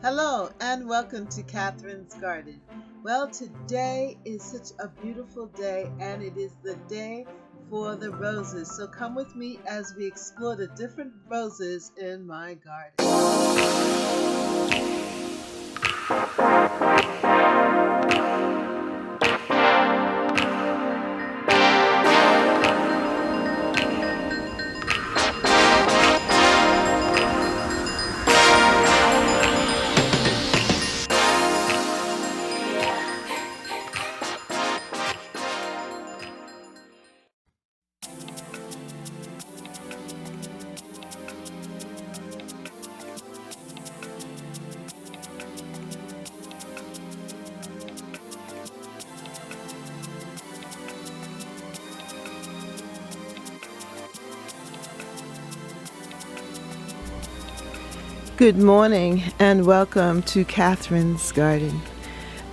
Hello and welcome to Catherine's Garden. Well, today is such a beautiful day and it is the day for the roses. So come with me as we explore the different roses in my garden. Good morning and welcome to Catherine's Garden.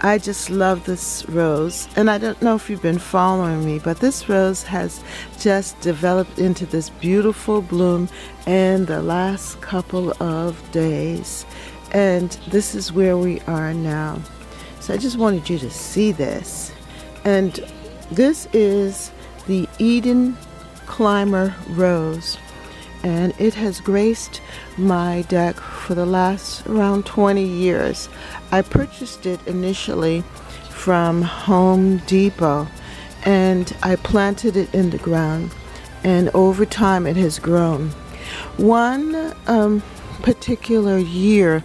I just love this rose, and I don't know if you've been following me, but this rose has just developed into this beautiful bloom in the last couple of days, and this is where we are now. So I just wanted you to see this, and this is the Eden Climber Rose, and it has graced my deck for the last around 20 years. I purchased it initially from Home Depot and I planted it in the ground, and over time it has grown. One particular year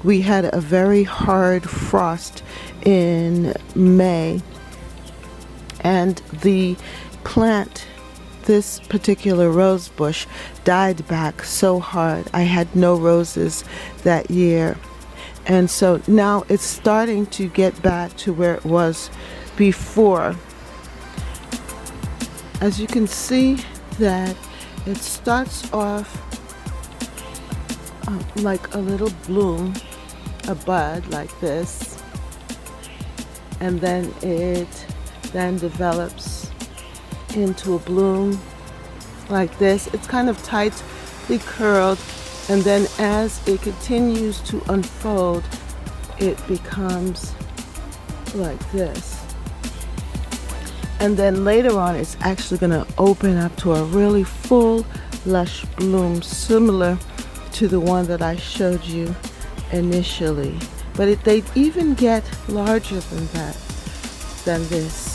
we had a very hard frost in May, and the plant, this particular rose bush, died back so hard. I had no roses that year. And so now it's starting to get back to where it was before. As you can see that it starts off like a little bloom, a bud like this, and then it then develops into a bloom like this. It's kind of tightly curled, and then as it continues to unfold, it becomes like this. And then later on, it's actually going to open up to a really full, lush bloom, similar to the one that I showed you initially. But they even get larger than that, than this.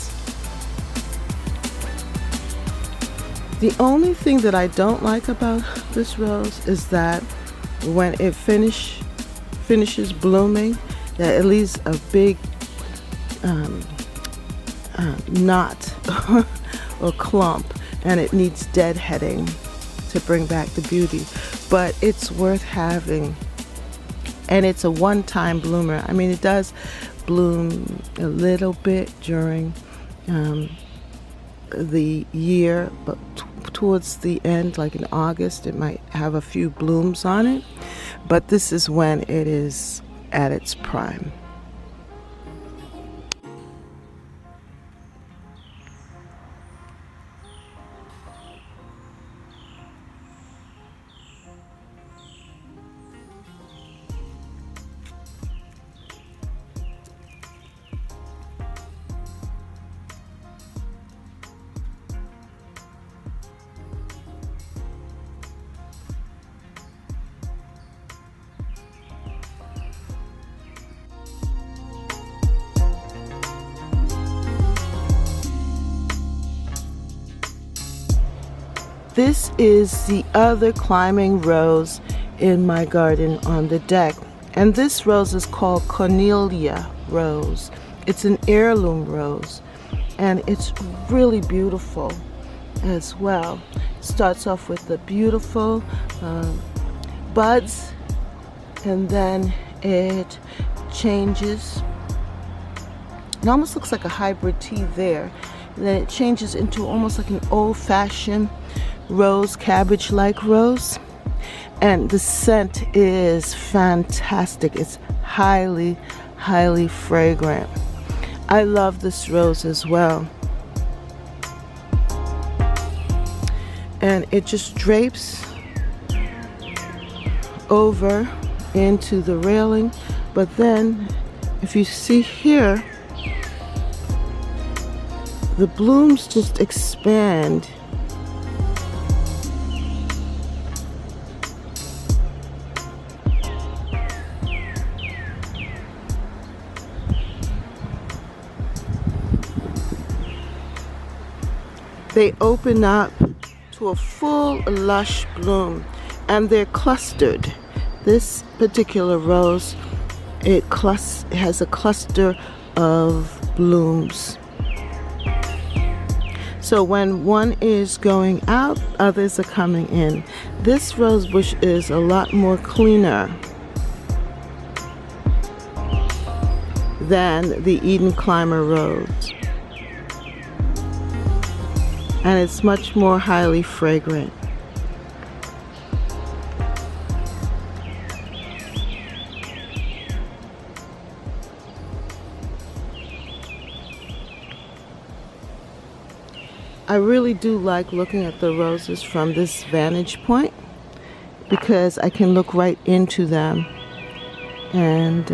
The only thing that I don't like about this rose is that when it finishes blooming, that it leaves a big knot or clump, and it needs deadheading to bring back the beauty. But it's worth having, and it's a one-time bloomer. I mean, it does bloom a little bit during the year, but towards the end, like in August, it might have a few blooms on it, but this is when it is at its prime. This is the other climbing rose in my garden on the deck, and this rose is called Cornelia Rose. It's an heirloom rose, and it's really beautiful as well. It starts off with the beautiful buds, and then it changes. It almost looks like a hybrid tea there. And then it changes into almost like an old-fashioned rose, cabbage-like rose, and the scent is fantastic. It's highly fragrant. I love this rose as well, and it just drapes over into the railing But then, if you see here, the blooms just expand. They open up to a full lush bloom, and they're clustered. This particular rose, it has a cluster of blooms. So when one is going out, others are coming in. This rose bush is a lot more cleaner than the Eden Climber rose. And it's much more highly fragrant. I really do like looking at the roses from this vantage point because I can look right into them, and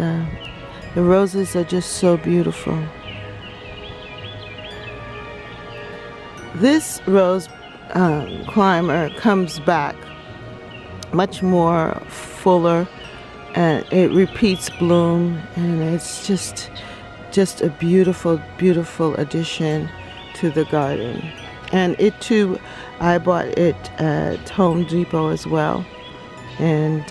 the roses are just so beautiful. This rose climber comes back much more fuller, and it repeats bloom, and it's just a beautiful, beautiful addition to the garden. And it too, I bought it at Home Depot as well, and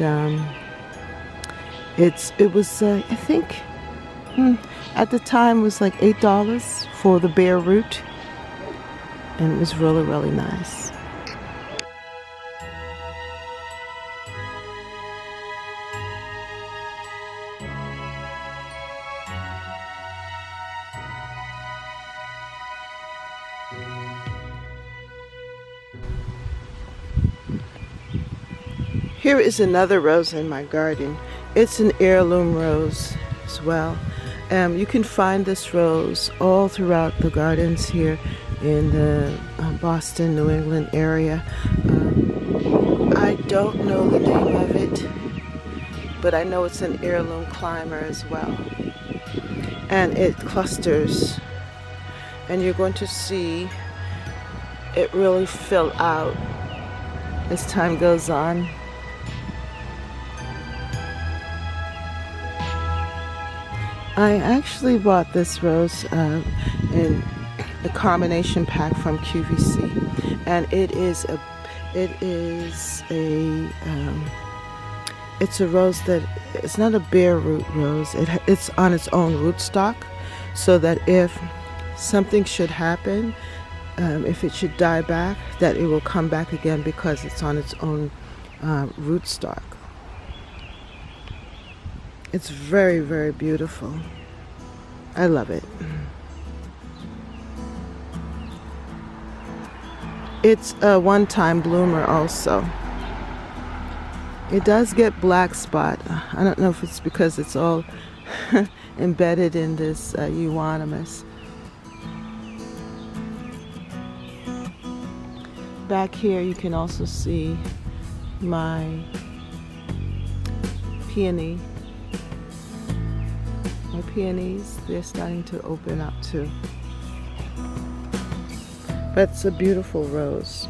it was I think at the time it was like $8 for the bare root. And it was really, really nice. Here is another rose in my garden. It's an heirloom rose as well. You can find this rose all throughout the gardens here in the Boston, New England area. I don't know the name of it, but I know it's an heirloom climber as well. And it clusters, and you're going to see it really fill out as time goes on. I actually bought this rose in a combination pack from QVC, and it's a rose that it's not a bare root rose. It's on its own rootstock, so that if something should happen, if it should die back, that it will come back again because it's on its own rootstock. It's very, very beautiful. I love it. It's a one-time bloomer also. It does get black spot. I don't know if it's because it's all embedded in this euonymus. Back here you can also see my peony. My peonies, they're starting to open up too. But it's a beautiful rose.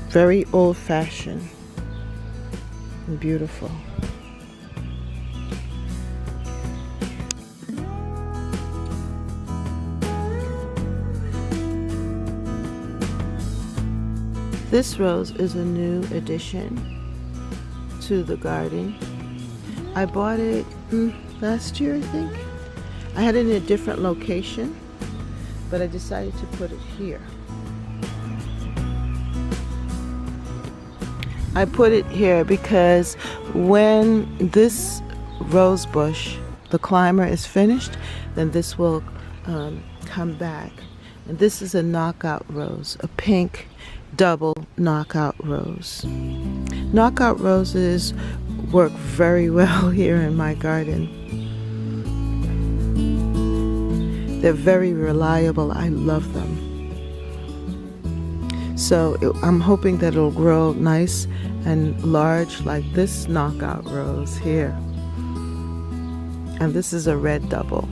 Very old-fashioned and beautiful. This rose is a new addition to the garden. I bought it last year, I think. I had it in a different location, but I decided to put it here. I put it here because when this rose bush, the climber, is finished, then this will come back. And this is a knockout rose, a pink double knockout rose. Knockout roses work very well here in my garden. They're very reliable. I love them. So I'm hoping that it'll grow nice and large like this knockout rose here. And this is a red double.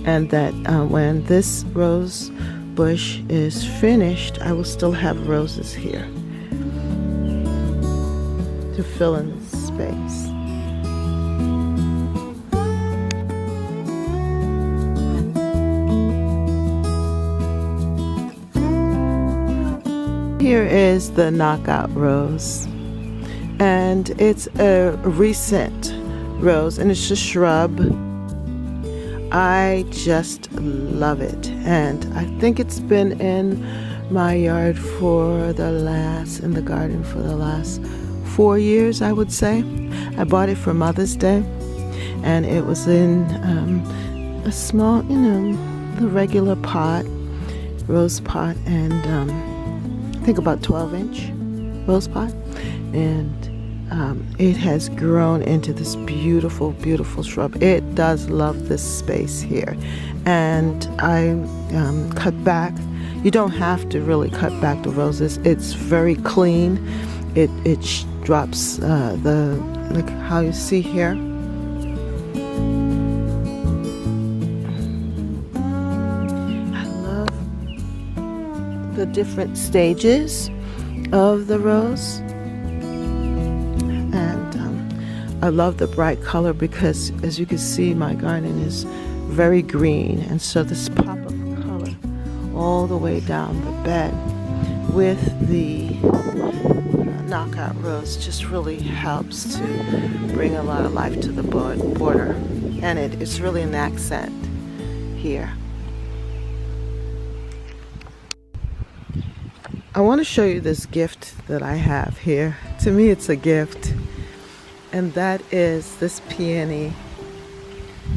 And that when this rose bush is finished, I will still have roses here to fill in the space. Here is the knockout rose, and it's a recent rose, and it's a shrub. I just love it, and I think it's been in my yard in the garden for the last 4 years, I would say. I bought it for Mother's Day, and it was in a small, the regular pot, rose pot, and I think about 12-inch rose pot, and it has grown into this beautiful, beautiful shrub. It does love this space here, and I cut back. You don't have to really cut back the roses. It's very clean. It drops like how you see here. I love the different stages of the rose, and I love the bright color because, as you can see, my garden is very green, and so this pop of color all the way down the bed with the knockout rose just really helps to bring a lot of life to the border, and it's really an accent here. I want to show you this gift that I have here. To me, it's a gift, and that is this peony.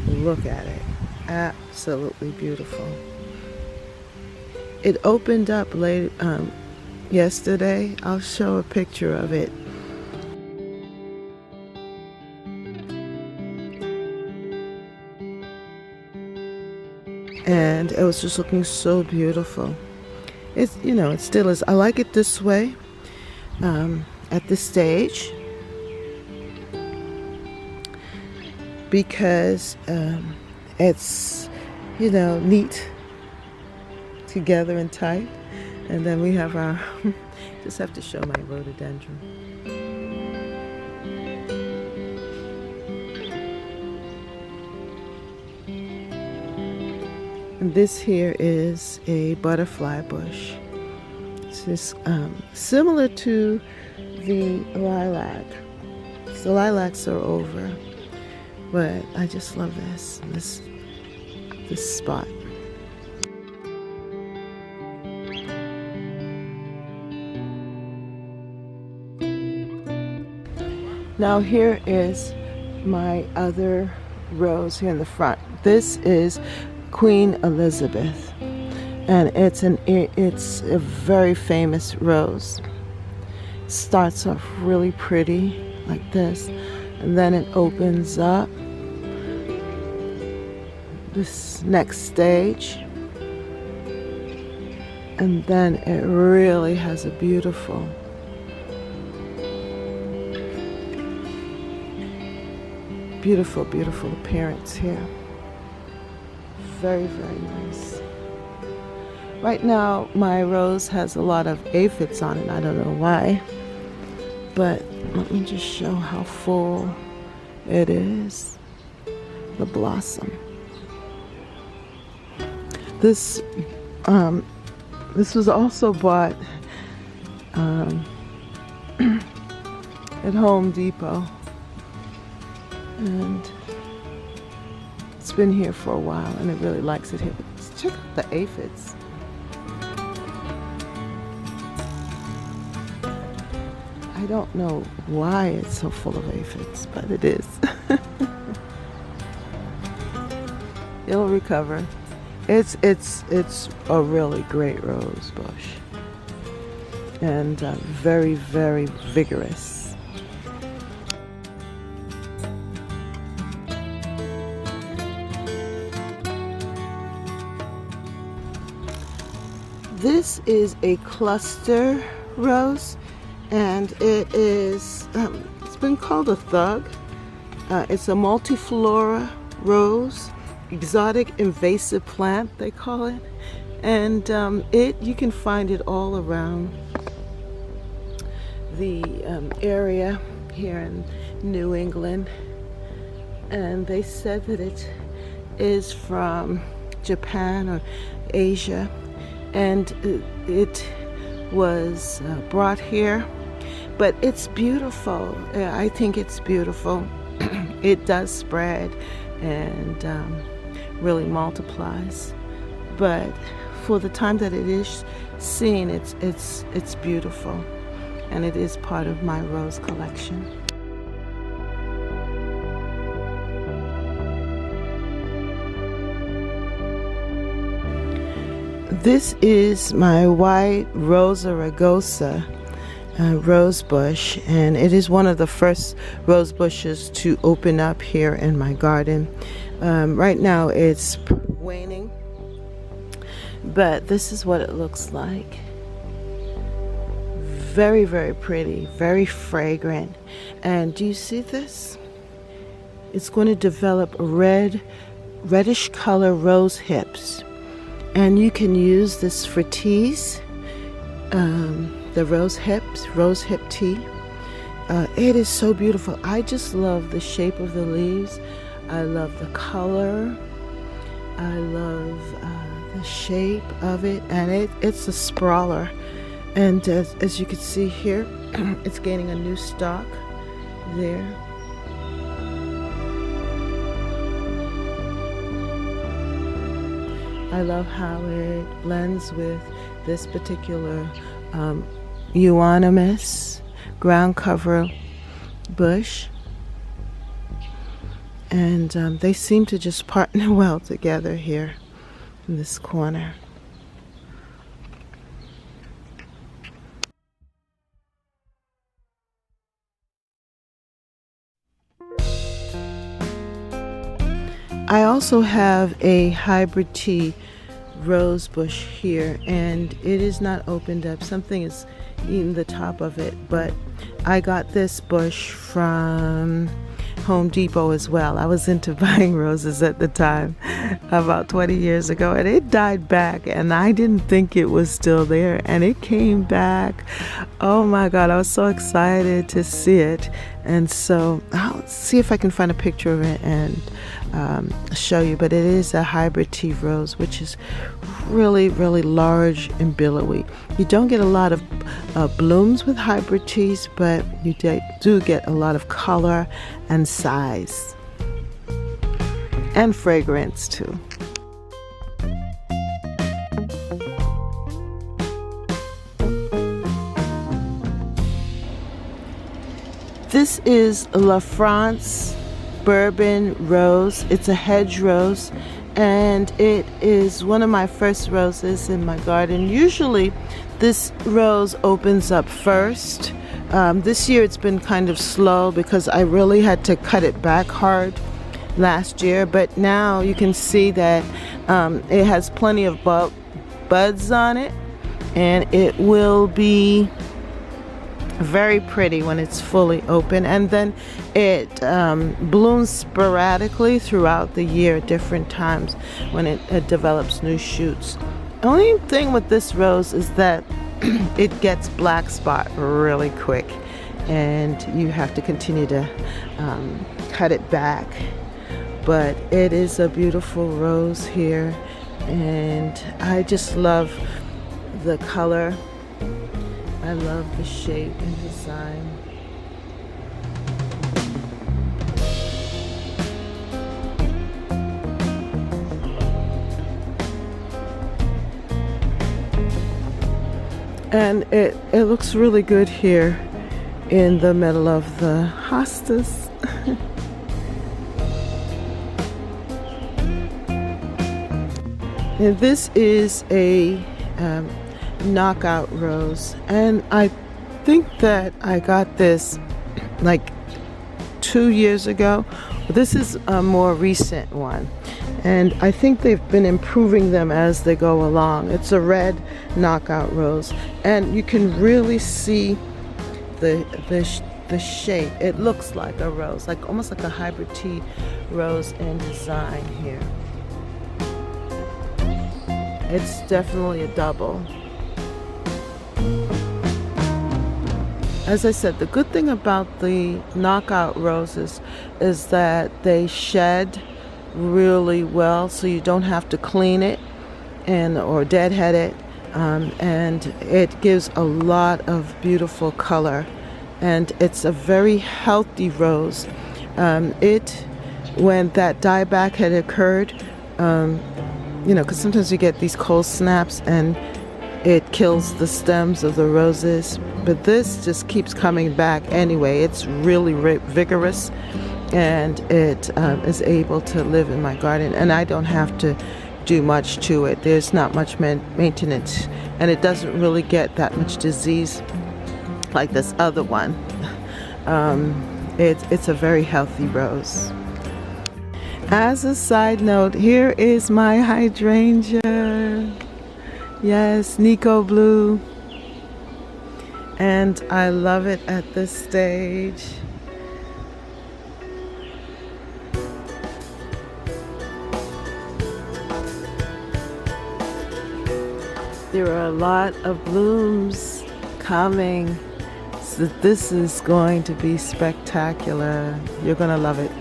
Look at it. Absolutely beautiful. It opened up late yesterday. I'll show a picture of it. And it was just looking so beautiful. It's, it still is. I like it this way at this stage because it's, neat together and tight. And then we have our, just have to show my rhododendron. And this here is a butterfly bush. It's just similar to the lilac. So lilacs are over, but I just love this spot. Now here is my other rose here in the front. This is Queen Elizabeth, and it's a very famous rose. It starts off really pretty like this, and then it opens up this next stage, and then it really has a beautiful appearance here. Very, very nice. Right now my rose has a lot of aphids on it. I don't know why, but let me just show how full it is. The blossom. This was also bought at Home Depot, and it's been here for a while, and it really likes it here. But check out the aphids. I don't know why it's so full of aphids, but it is. It'll recover. It's a really great rose bush, and very, very vigorous. This is a cluster rose, and it is, it's been called a thug. It's a Multiflora Rose, exotic invasive plant, they call it. And you can find it all around the area here in New England. And they said that it is from Japan or Asia, and it was brought here. But it's beautiful. I think it's beautiful. It does spread and really multiplies. But for the time that it is seen, it's beautiful, and it is part of my rose collection. This is my white Rosa Rugosa rose bush, and it is one of the first rose bushes to open up here in my garden. Right now it's waning, but this is what it looks like. Very, very pretty, very fragrant. And do you see this? It's going to develop reddish color rose hips. And you can use this for teas, the rose hip tea. It is so beautiful. I just love the shape of the leaves. I love the color. I love the shape of it, and it's a sprawler. And as you can see here, it's gaining a new stalk there. I love how it blends with this particular euonymus ground cover bush, and they seem to just partner well together here in this corner. I also have a hybrid tea rose bush here, and it is not opened up. Something is eating the top of it, but I got this bush from Home Depot as well. I was into buying roses at the time, about 20 years ago, and it died back, and I didn't think it was still there, and it came back. Oh my God, I was so excited to see it. And so I'll see if I can find a picture of it and show you. But it is a hybrid tea rose, which is really, really large and billowy. You don't get a lot of blooms with hybrid teas, but you do get a lot of color and size and fragrance too. This is La France Bourbon Rose. It's a hedge rose, and it is one of my first roses in my garden. Usually this rose opens up first. This year it's been kind of slow because I really had to cut it back hard last year, but now you can see that it has plenty of buds on it, and it will be very pretty when it's fully open. And then it blooms sporadically throughout the year at different times when it develops new shoots. The only thing with this rose is that it gets black spot really quick, and you have to continue to cut it back. But it is a beautiful rose here, and I just love the color. I love the shape and design. And it looks really good here in the middle of the hostas. And this is a knockout rose, and I think that I got this like 2 years ago. This is a more recent one, and I think they've been improving them as they go along. It's a red knockout rose, and you can really see the shape. It looks like a rose, like almost like a hybrid tea rose in design here. It's definitely a double. As I said, the good thing about the knockout roses is that they shed really well, so you don't have to clean it or deadhead it, and it gives a lot of beautiful color, and it's a very healthy rose. When that dieback had occurred, because sometimes you get these cold snaps and it kills the stems of the roses, but this just keeps coming back anyway. It's really vigorous, and it is able to live in my garden, and I don't have to do much to it. There's not much maintenance, and it doesn't really get that much disease like this other one. It's a very healthy rose. As a side note, here is my hydrangea. Yes, Nico Blue. And I love it at this stage. There are a lot of blooms coming. So this is going to be spectacular. You're going to love it.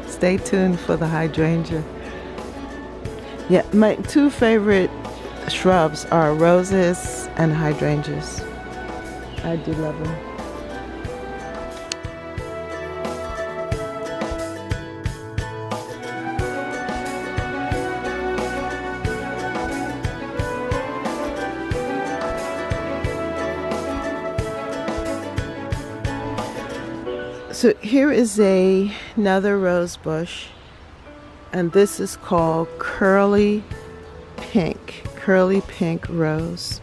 Stay tuned for the hydrangea. Yeah, my two favorite shrubs are roses and hydrangeas. I do love them. So here is another rose bush, and this is called curly pink rose.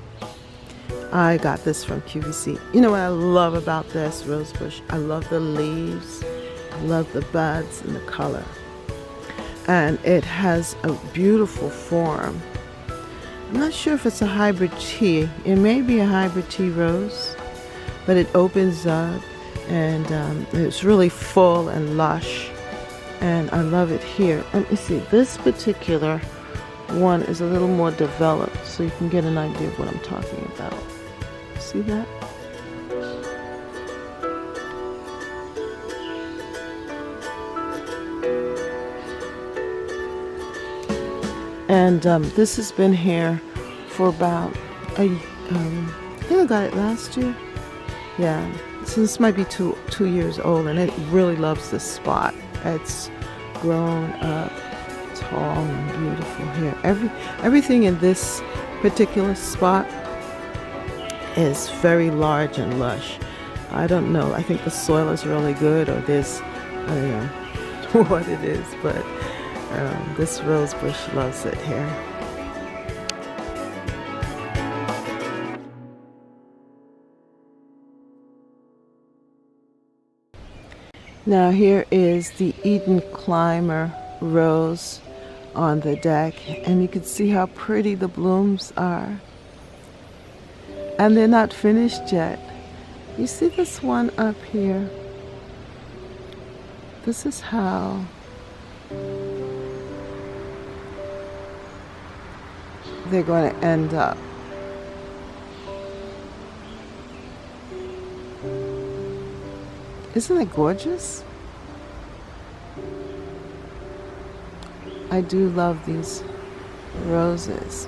I got this from QVC. You know what I love about this rose bush? I love the leaves, I love the buds and the color, and it has a beautiful form. I'm not sure if it's a hybrid tea. It may be a hybrid tea rose, but it opens up, and it's really full and lush, and I love it here. Let me see, this particular one is a little more developed, so you can get an idea of what I'm talking about. See that? And this has been here for about I think I got it last year. Yeah, so this might be two years old, and it really loves this spot. It's grown up tall and beautiful here. Everything in this particular spot is very large and lush. I don't know, I think the soil is really good, or there's, I don't know what it is, but this rose bush loves it here. Now here is the Eden Climber rose on the deck, and you can see how pretty the blooms are. And they're not finished yet. You see this one up here? This is how they're going to end up. Isn't it gorgeous? I do love these roses.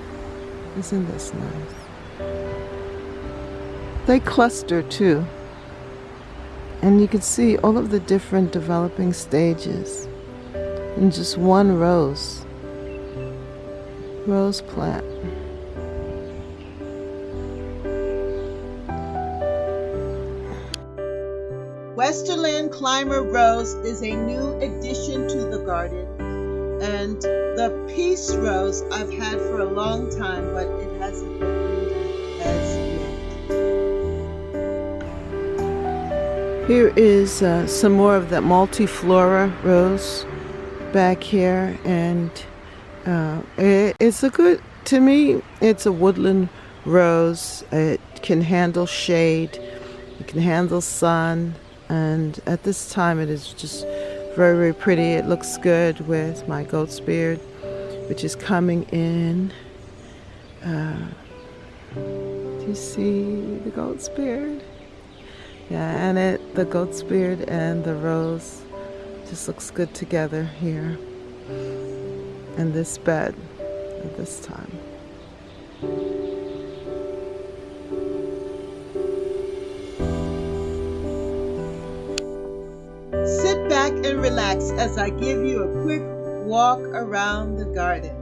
Isn't this nice? They cluster too. And you can see all of the different developing stages in just one rose plant. Westerland Climber Rose is a new addition to the garden, and the Peace Rose I've had for a long time, but it hasn't opened as yet. Here is some more of that Multiflora Rose back here, and it's a good, to me, it's a woodland rose. It can handle shade, it can handle sun, and at this time it is just very, very pretty. It looks good with my goat's beard, which is coming in. Do you see the goat's beard? Yeah, and the goat's beard and the rose just looks good together here in this bed at this time. Sit back and relax as I give you a quick walk around the garden.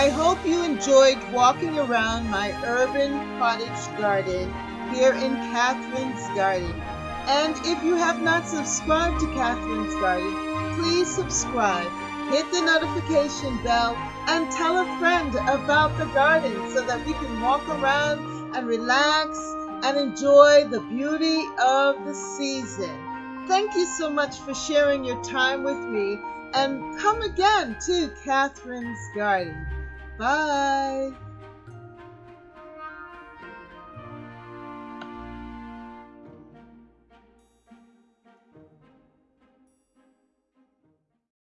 I hope you enjoyed walking around my urban cottage garden here in Catherine's Garden. And if you have not subscribed to Catherine's Garden, please subscribe, hit the notification bell, and tell a friend about the garden so that we can walk around and relax and enjoy the beauty of the season. Thank you so much for sharing your time with me, and come again to Catherine's Garden. Bye.